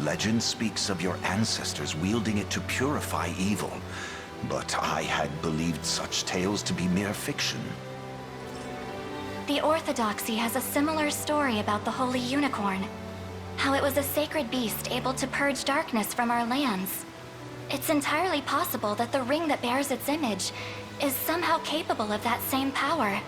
Legend speaks of your ancestors wielding it to purify evil, but I had believed such tales to be mere fiction. The Orthodoxy has a similar story about the Holy Unicorn. How it was a sacred beast able to purge darkness from our lands. It's entirely possible that the ring that bears its image is somehow capable of that same power.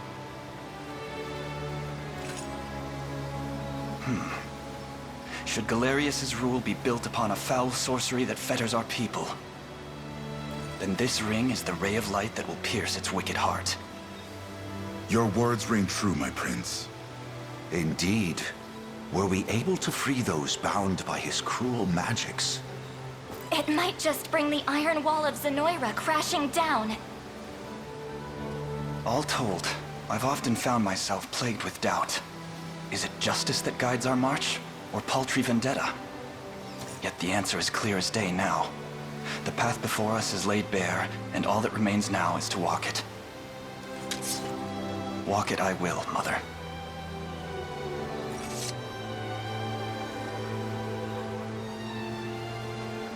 Should Galerius's rule be built upon a foul sorcery that fetters our people, then this ring is the ray of light that will pierce its wicked heart. Your words ring true, my prince. Indeed. Were we able to free those bound by his cruel magics? It might just bring the Iron Wall of Zenoira crashing down. All told, I've often found myself plagued with doubt. Is it justice that guides our march, or paltry vendetta? Yet the answer is clear as day now. The path before us is laid bare, and all that remains now is to walk it. Walk it I will, Mother.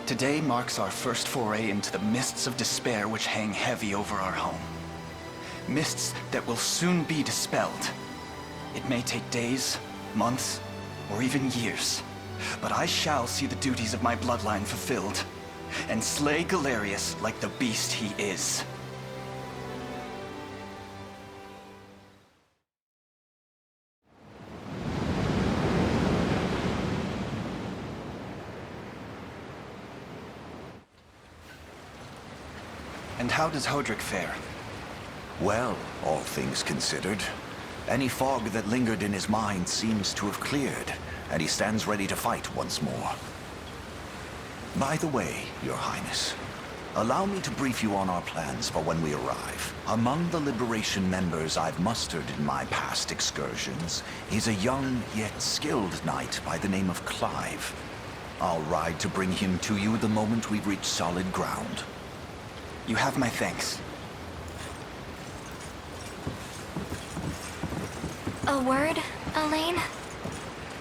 Today marks our first foray into the mists of despair which hang heavy over our home. Mists that will soon be dispelled. It may take days, months, or even years, but I shall see the duties of my bloodline fulfilled, and slay Galerius like the beast he is. And how does Hodrick fare? Well, all things considered. Any fog that lingered in his mind seems to have cleared, and he stands ready to fight once more. By the way, Your Highness, allow me to brief you on our plans for when we arrive. Among the Liberation members I've mustered in my past excursions is a young yet skilled knight by the name of Clive. I'll ride to bring him to you the moment we've reached solid ground. You have my thanks. A word, Elaine?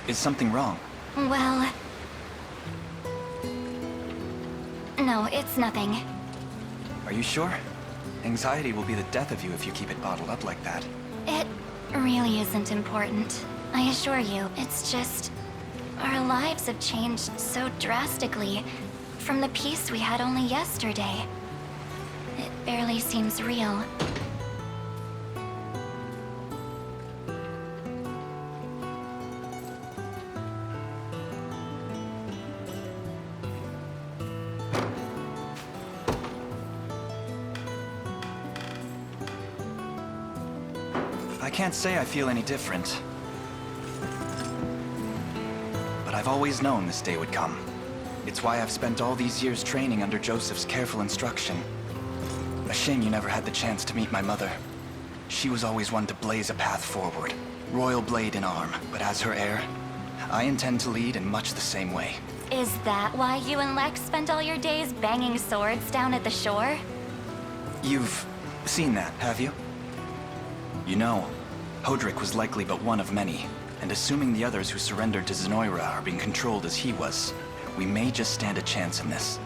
Is something wrong? Well... No, it's nothing. Are you sure? Anxiety will be the death of you if you keep it bottled up like that. It really isn't important. I assure you, it's just... Our lives have changed so drastically from the peace we had only yesterday. It barely seems real. I can't say I feel any different. But I've always known this day would come. It's why I've spent all these years training under Joseph's careful instruction. A shame you never had the chance to meet my mother. She was always one to blaze a path forward, royal blade in arm, but as her heir, I intend to lead in much the same way. Is that why you and Lex spent all your days banging swords down at the shore? You've seen that, have you? You know, Hodrick was likely but one of many, and assuming the others who surrendered to Zenoira are being controlled as he was, we may just stand a chance in this.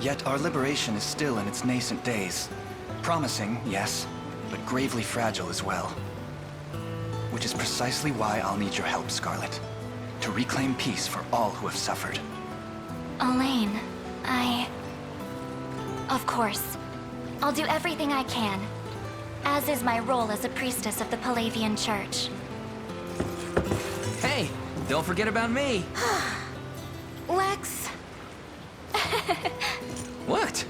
Yet our liberation is still in its nascent days. Promising, yes, but gravely fragile as well. Which is precisely why I'll need your help, Scarlet. To reclaim peace for all who have suffered. Elaine, Of course. I'll do everything I can. As is my role as a priestess of the Palavian Church. Hey, don't forget about me. Lex. What?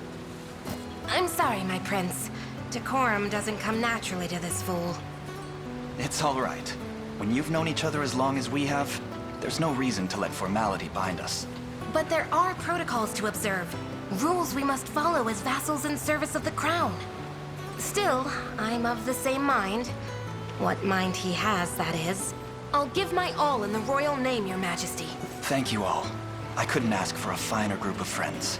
I'm sorry, my prince. Decorum doesn't come naturally to this fool. It's all right. When you've known each other as long as we have, there's no reason to let formality bind us. But there are protocols to observe. Rules we must follow as vassals in service of the crown. Still, I'm of the same mind. What mind he has, that is. I'll give my all in the royal name, your majesty. Thank you all. I couldn't ask for a finer group of friends.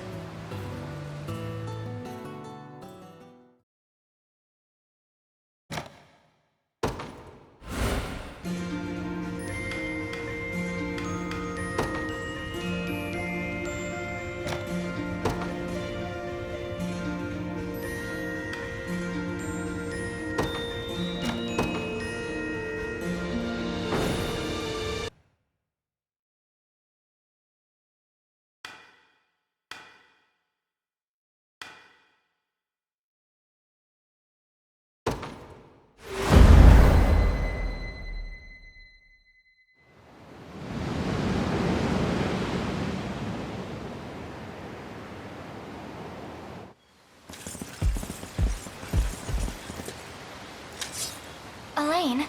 Rain,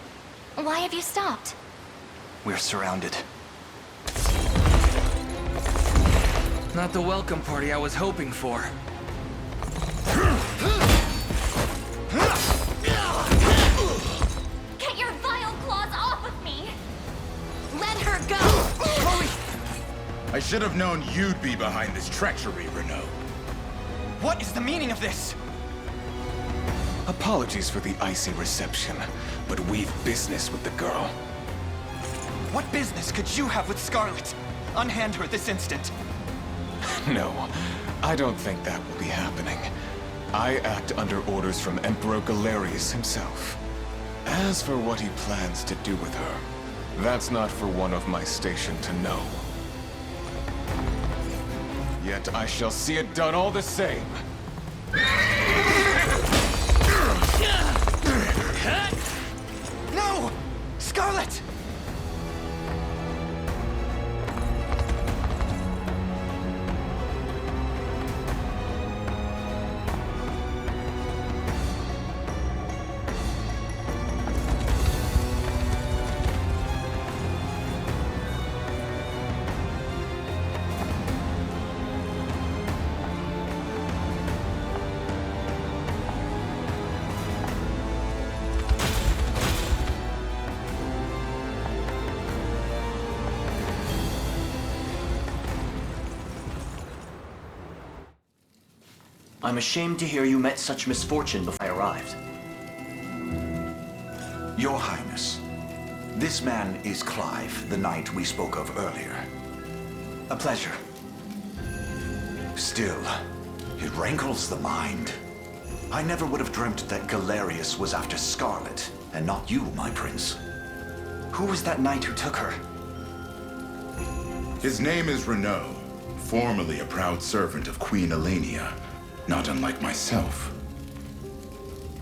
why have you stopped? We're surrounded. Not the welcome party I was hoping for. Get your vile claws off of me! Let her go! I should have known you'd be behind this treachery, Renault. What is the meaning of this? Apologies for the icy reception, but we've business with the girl. What business could you have with Scarlet? Unhand her this instant. No, I don't think that will be happening. I act under orders from Emperor Galerius himself. As for what he plans to do with her, that's not for one of my station to know. Yet I shall see it done all the same. No! Scarlet! I'm ashamed to hear you met such misfortune before I arrived. Your Highness, this man is Clive, the knight we spoke of earlier. A pleasure. Still, it rankles the mind. I never would have dreamt that Galerius was after Scarlet, and not you, my prince. Who was that knight who took her? His name is Renault, formerly a proud servant of Queen Elenia, not unlike myself.